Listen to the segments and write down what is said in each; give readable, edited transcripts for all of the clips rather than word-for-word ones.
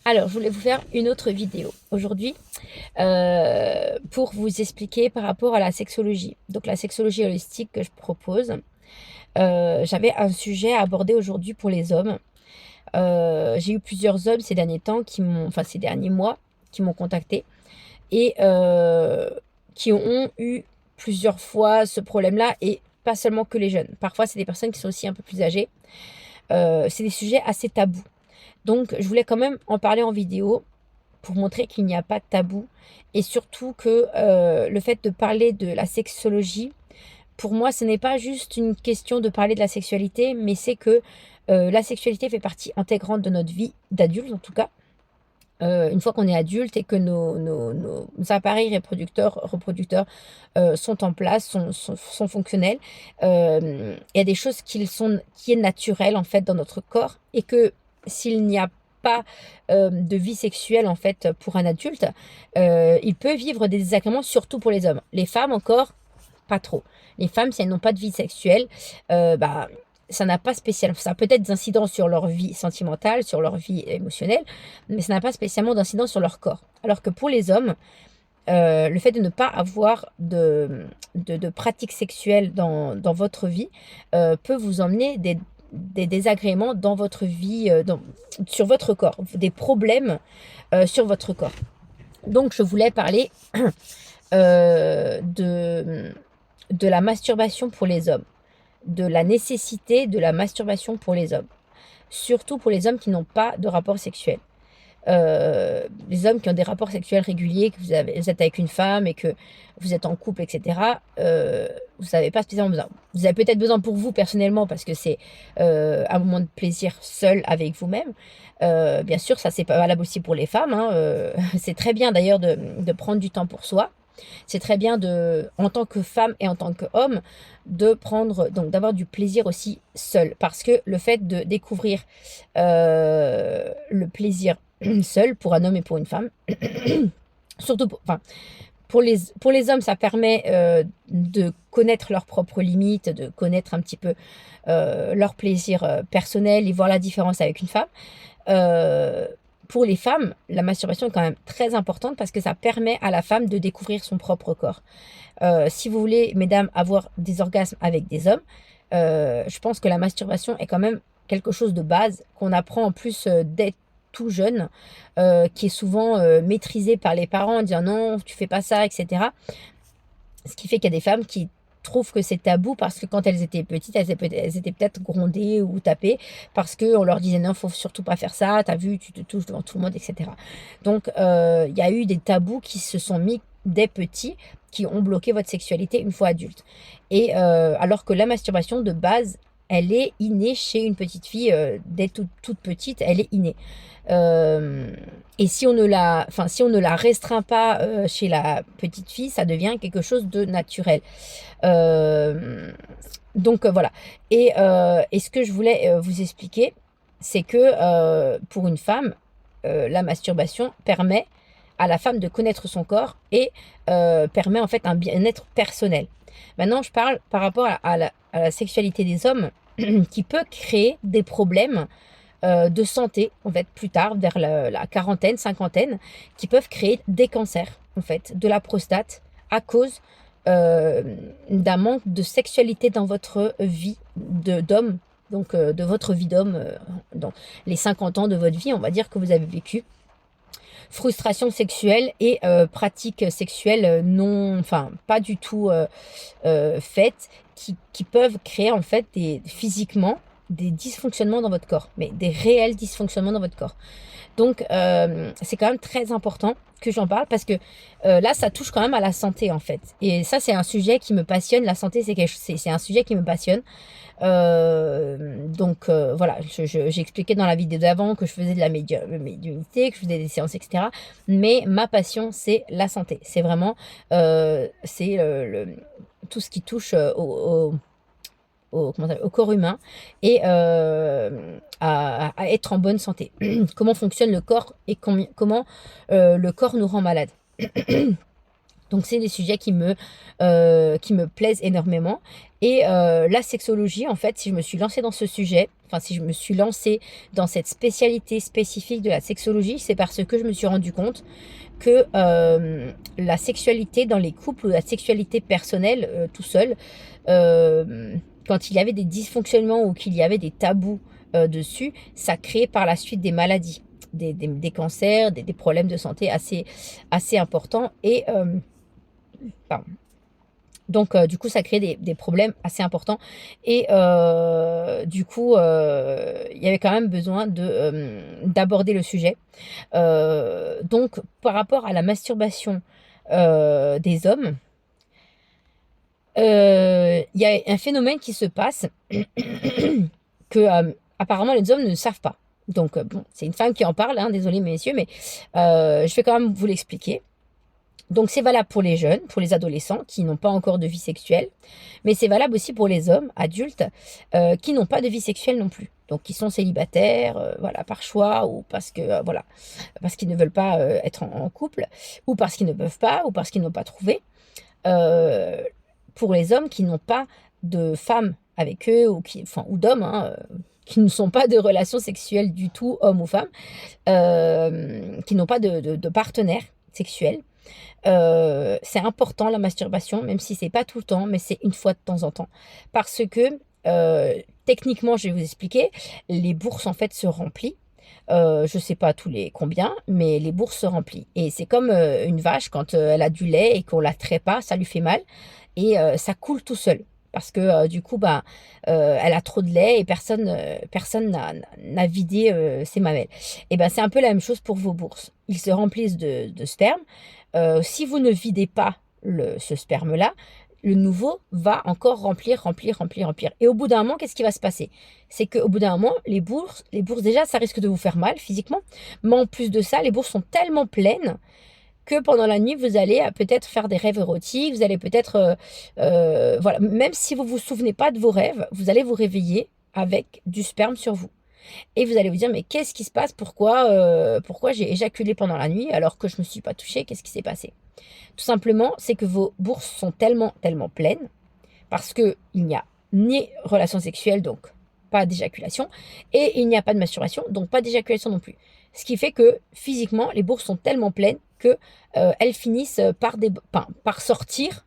Alors, je voulais vous faire une autre vidéo aujourd'hui pour vous expliquer par rapport à la sexologie. Donc, la sexologie holistique que je propose. J'avais un sujet à aborder aujourd'hui pour les hommes. J'ai eu plusieurs hommes ces derniers temps enfin ces derniers mois, qui m'ont contacté et qui ont eu plusieurs fois ce problème-là et pas seulement que les jeunes. Parfois, c'est des personnes qui sont aussi un peu plus âgées. C'est des sujets assez tabous. Donc, je voulais quand même en parler en vidéo pour montrer qu'il n'y a pas de tabou et surtout que le fait de parler de la sexologie, pour moi, ce n'est pas juste une question de parler de la sexualité, mais c'est que la sexualité fait partie intégrante de notre vie d'adulte en tout cas. Une fois qu'on est adulte et que nos appareils reproducteurs sont en place, sont fonctionnels, il y a des choses qui est naturel en fait dans notre corps et que s'il n'y a pas de vie sexuelle en fait pour un adulte, il peut vivre des désagréments surtout pour les hommes. Les femmes encore, pas trop. Les femmes, si elles n'ont pas de vie sexuelle, bah, ça n'a pas spécialement, ça a peut-être des incidences sur leur vie sentimentale, sur leur vie émotionnelle, mais ça n'a pas spécialement d'incidence sur leur corps. Alors que pour les hommes, le fait de ne pas avoir de pratique sexuelle dans votre vie peut vous emmener des désagréments dans votre vie, sur votre corps, des problèmes sur votre corps. Donc, je voulais parler de la masturbation pour les hommes, de la nécessité de la masturbation pour les hommes, surtout pour les hommes qui n'ont pas de rapport sexuel. Les hommes qui ont des rapports sexuels réguliers, que vous êtes avec une femme et que vous êtes en couple, etc., vous n'avez pas spécialement besoin. Vous avez peut-être besoin pour vous personnellement parce que c'est un moment de plaisir seul avec vous-même. Bien sûr, ça c'est pas valable aussi pour les femmes, hein. C'est très bien d'ailleurs de prendre du temps pour soi. C'est très bien en tant que femme et en tant qu'homme, donc d'avoir du plaisir aussi seul. Parce que le fait de découvrir le plaisir seul pour un homme et pour une femme, surtout enfin, pour les hommes, ça permet de connaître leurs propres limites, de connaître un petit peu leur plaisir personnel et voir la différence avec une femme. Euh, pour les femmes, la masturbation est quand même très importante parce que ça permet à la femme de découvrir son propre corps. Si vous voulez, mesdames, avoir des orgasmes avec des hommes, je pense que la masturbation est quand même quelque chose de base qu'on apprend en plus dès tout jeune, qui est souvent maîtrisé par les parents en disant non, tu fais pas ça, etc. Ce qui fait qu'il y a des femmes qui trouvent que c'est tabou parce que quand elles étaient petites, elles étaient peut-être grondées ou tapées parce qu'on leur disait non, faut surtout pas faire ça, t'as vu, tu te touches devant tout le monde, etc. Donc, il y a eu des tabous qui se sont mis dès petits, qui ont bloqué votre sexualité une fois adulte. Et alors que la masturbation, de base, elle est innée chez une petite fille, dès toute petite, elle est innée. Euh, et si on ne la restreint pas chez la petite fille, ça devient quelque chose de naturel. Euh, donc voilà. Et ce que je voulais vous expliquer, c'est que pour une femme, la masturbation permet à la femme de connaître son corps et permet en fait un bien-être personnel. Maintenant, je parle par rapport à la sexualité des hommes qui peut créer des problèmes de santé, en fait, plus tard, vers la quarantaine, cinquantaine, qui peuvent créer des cancers, en fait, de la prostate, à cause euh, d'un manque de sexualité dans votre vie d'homme, donc de votre vie d'homme, dans les 50 ans de votre vie, on va dire que vous avez vécu. Frustration sexuelle et pratiques sexuelles non, enfin, pas du tout faites, qui peuvent créer, en fait, physiquement, des dysfonctionnements dans votre corps, mais des réels dysfonctionnements dans votre corps. Donc, c'est quand même très important que j'en parle parce que là, ça touche quand même à la santé en fait. Et ça, c'est un sujet qui me passionne. La santé, c'est un sujet qui me passionne. Donc, voilà, j'ai expliqué dans la vidéo d'avant que je faisais de la médiumnité, que je faisais des séances, etc. Mais ma passion, c'est la santé. C'est vraiment, c'est tout ce qui touche au corps humain et à être en bonne santé. Comment fonctionne le corps et comment le corps nous rend malade. Donc c'est des sujets qui me plaisent énormément. Et la sexologie, en fait, si je me suis lancée dans ce sujet, enfin si je me suis lancée dans cette spécialité spécifique de la sexologie, c'est parce que je me suis rendu compte que la sexualité dans les couples ou la sexualité personnelle tout seul, quand il y avait des dysfonctionnements ou qu'il y avait des tabous dessus, ça crée par la suite des maladies, des cancers, des problèmes de santé assez importants. Et pardon. Donc, du coup, ça crée des problèmes assez importants. Et du coup, il y avait quand même besoin d'aborder le sujet. Donc, par rapport à la masturbation des hommes, il y a un phénomène qui se passe que apparemment les hommes ne savent pas. Donc, bon, c'est une femme qui en parle, hein, désolé messieurs, mais je vais quand même vous l'expliquer. Donc c'est valable pour les jeunes, pour les adolescents qui n'ont pas encore de vie sexuelle, mais c'est valable aussi pour les hommes adultes qui n'ont pas de vie sexuelle non plus. Donc qui sont célibataires, voilà, par choix ou parce que voilà, parce qu'ils ne veulent pas être en couple, ou parce qu'ils ne peuvent pas, ou parce qu'ils n'ont pas trouvé. Euh, pour les hommes qui n'ont pas de femmes avec eux ou enfin, ou d'hommes, hein, qui ne sont pas de relations sexuelles du tout, hommes ou femmes, qui n'ont pas de partenaire sexuel. C'est important la masturbation, même si c'est pas tout le temps, mais c'est une fois de temps en temps. Parce que techniquement, je vais vous expliquer, les bourses en fait se remplissent. Je sais pas tous les combien, mais les bourses se remplissent. Et c'est comme une vache, quand elle a du lait et qu'on la traite pas, ça lui fait mal. Et ça coule tout seul. Parce que du coup, bah, elle a trop de lait et personne n'a vidé ses mamelles. Et ben c'est un peu la même chose pour vos bourses. Ils se remplissent de sperme. Si vous ne videz pas ce sperme-là, le nouveau va encore remplir, remplir, remplir, remplir. Et au bout d'un moment, qu'est-ce qui va se passer? C'est qu'au bout d'un moment, les bourses déjà, ça risque de vous faire mal physiquement. Mais en plus de ça, les bourses sont tellement pleines que pendant la nuit, vous allez peut-être faire des rêves érotiques, vous allez peut-être, voilà, même si vous vous souvenez pas de vos rêves, vous allez vous réveiller avec du sperme sur vous. Et vous allez vous dire, mais qu'est-ce qui se passe? Pourquoi j'ai éjaculé pendant la nuit alors que je ne me suis pas touchée? Qu'est-ce qui s'est passé? Tout simplement, c'est que vos bourses sont tellement, tellement pleines parce qu'il n'y a ni relation sexuelle, donc pas d'éjaculation, et il n'y a pas de masturbation, donc pas d'éjaculation non plus. Ce qui fait que physiquement, les bourses sont tellement pleines que elles finissent par sortir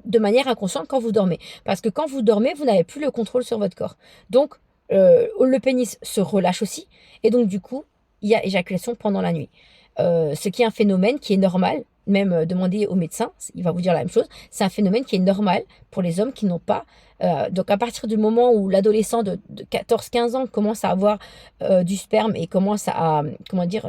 de manière inconsciente quand vous dormez. Parce que quand vous dormez, vous n'avez plus le contrôle sur votre corps. Donc, le pénis se relâche aussi, et donc du coup, il y a éjaculation pendant la nuit. Ce qui est un phénomène qui est normal, même demandez au médecin, il va vous dire la même chose. C'est un phénomène qui est normal pour les hommes qui n'ont pas. Donc à partir du moment où l'adolescent de 14-15 ans commence à avoir du sperme et commence comment dire,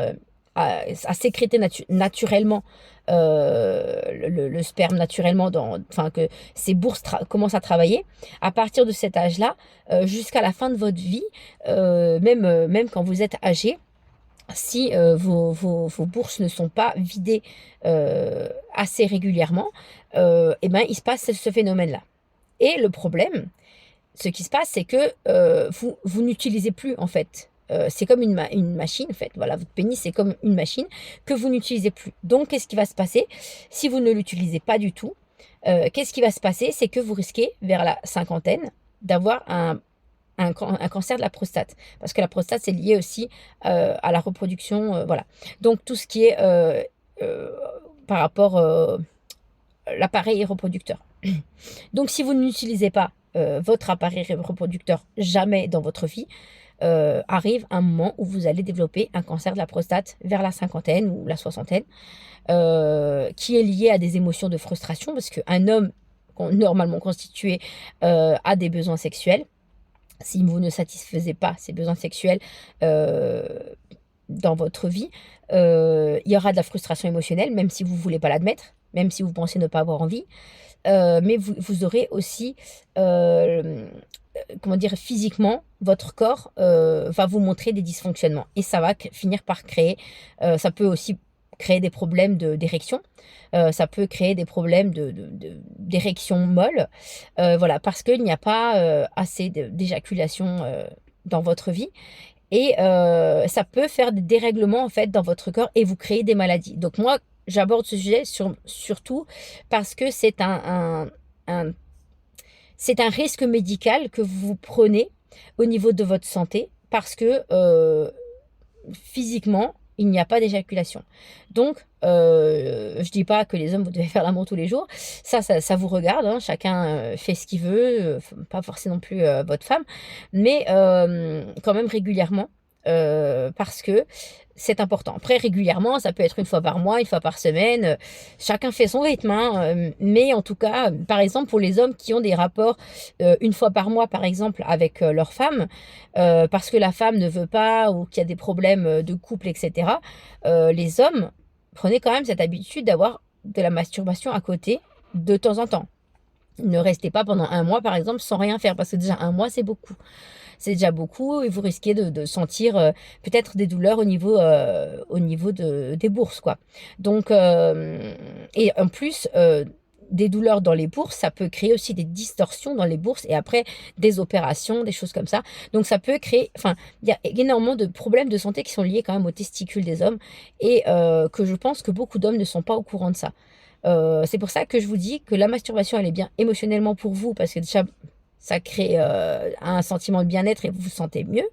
à sécréter naturellement le sperme naturellement, enfin que ses bourses commencent à travailler, à partir de cet âge-là, jusqu'à la fin de votre vie, même quand vous êtes âgé, si vos bourses ne sont pas vidées assez régulièrement, et ben, il se passe ce phénomène-là. Et le problème, ce qui se passe, c'est que vous n'utilisez plus, en fait. C'est comme une machine, en fait. Voilà, votre pénis, c'est comme une machine que vous n'utilisez plus. Donc, qu'est-ce qui va se passer si vous ne l'utilisez pas du tout? Qu'est-ce qui va se passer? C'est que vous risquez, vers la cinquantaine, d'avoir un cancer de la prostate. Parce que la prostate, c'est lié aussi à la reproduction. Voilà. Donc, tout ce qui est par rapport à l'appareil reproducteur. Donc, si vous n'utilisez pas votre appareil reproducteur jamais dans votre vie, arrive un moment où vous allez développer un cancer de la prostate vers la cinquantaine ou la soixantaine, qui est lié à des émotions de frustration, parce qu'un homme normalement constitué a des besoins sexuels. Si vous ne satisfaisez pas ces besoins sexuels dans votre vie, il y aura de la frustration émotionnelle, même si vous ne voulez pas l'admettre, même si vous pensez ne pas avoir envie. Mais vous aurez aussi, comment dire, physiquement, votre corps va vous montrer des dysfonctionnements. Et ça va finir par créer, ça peut aussi créer des problèmes d'érection, ça peut créer des problèmes d'érection molle, voilà, parce qu'il n'y a pas assez d'éjaculation dans votre vie. Et ça peut faire des dérèglements en fait dans votre corps et vous créer des maladies. Donc moi, j'aborde ce sujet surtout parce que un c'est un risque médical que vous prenez au niveau de votre santé parce que, physiquement, il n'y a pas d'éjaculation. Donc, je dis pas que les hommes, vous devez faire l'amour tous les jours. Ça vous regarde, hein, chacun, fait ce qu'il veut, pas forcément non plus, votre femme, mais quand même régulièrement, parce que c'est important. Après régulièrement, ça peut être une fois par mois, une fois par semaine, chacun fait son rythme, hein, mais en tout cas, par exemple, pour les hommes qui ont des rapports, une fois par mois, par exemple, avec, leur femme, parce que la femme ne veut pas ou qu'il y a des problèmes, de couple et cetera, les hommes, prenez quand même cette habitude d'avoir de la masturbation à côté, de temps en temps. Ne restez pas pendant un mois, par exemple, sans rien faire, parce que déjà un mois, c'est beaucoup. C'est déjà beaucoup et vous risquez de sentir, peut-être des douleurs au niveau des bourses, quoi. Donc, et en plus, des douleurs dans les bourses, ça peut créer aussi des distorsions dans les bourses et après des opérations, des choses comme ça. Donc ça peut créer, enfin, il y a énormément de problèmes de santé qui sont liés quand même aux testicules des hommes et que je pense que beaucoup d'hommes ne sont pas au courant de ça. C'est pour ça que je vous dis que la masturbation, elle est bien émotionnellement pour vous parce que déjà, ça crée, un sentiment de bien-être et vous vous sentez mieux.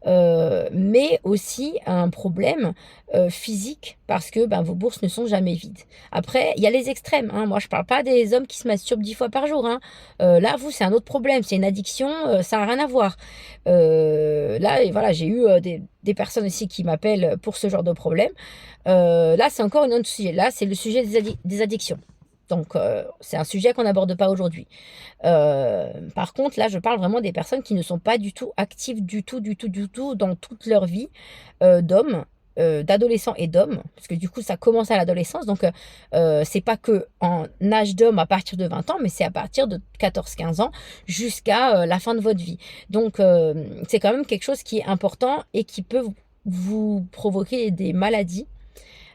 Mais aussi un problème, physique parce que, ben, vos bourses ne sont jamais vides. Après, il y a les extrêmes, hein. Moi, je parle pas des hommes qui se masturbent 10 fois par jour, hein. Là, vous, c'est un autre problème, c'est une addiction, ça a rien à voir. Là et voilà, j'ai eu, des personnes aussi qui m'appellent pour ce genre de problème. Là, c'est encore un autre sujet. Là, c'est le sujet des addictions. Donc, c'est un sujet qu'on n'aborde pas aujourd'hui. Par contre, là, je parle vraiment des personnes qui ne sont pas du tout actives du tout, du tout, du tout dans toute leur vie, d'hommes, d'adolescents et d'hommes, parce que du coup, ça commence à l'adolescence. Donc, c'est pas que en âge d'homme à partir de 20 ans, mais c'est à partir de 14-15 ans jusqu'à la fin de votre vie. Donc, c'est quand même quelque chose qui est important et qui peut vous provoquer des maladies,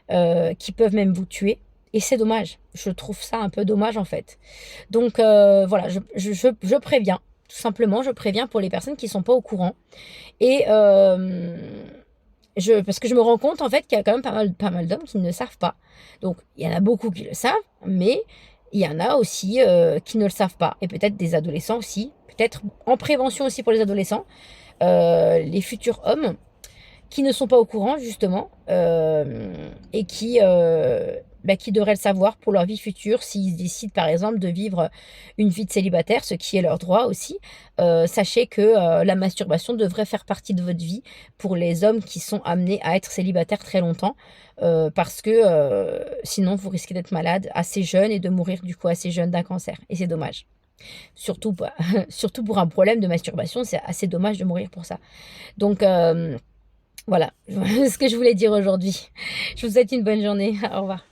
qui peuvent même vous tuer. Et c'est dommage. Je trouve ça un peu dommage en fait. Donc voilà, je préviens, tout simplement, je préviens pour les personnes qui ne sont pas au courant. Et parce que je me rends compte en fait qu'il y a quand même pas mal d'hommes qui ne savent pas. Donc il y en a beaucoup qui le savent, mais il y en a aussi qui ne le savent pas. Et peut-être des adolescents aussi, peut-être en prévention aussi pour les adolescents, les futurs hommes qui ne sont pas au courant justement et qui devraient le savoir pour leur vie future s'ils décident par exemple de vivre une vie de célibataire, ce qui est leur droit aussi. Sachez que la masturbation devrait faire partie de votre vie pour les hommes qui sont amenés à être célibataires très longtemps parce que sinon vous risquez d'être malade assez jeune et de mourir du coup assez jeune d'un cancer et c'est dommage. Surtout, surtout pour un problème de masturbation, c'est assez dommage de mourir pour ça. Donc, voilà ce que je voulais dire aujourd'hui. Je vous souhaite une bonne journée. Au revoir.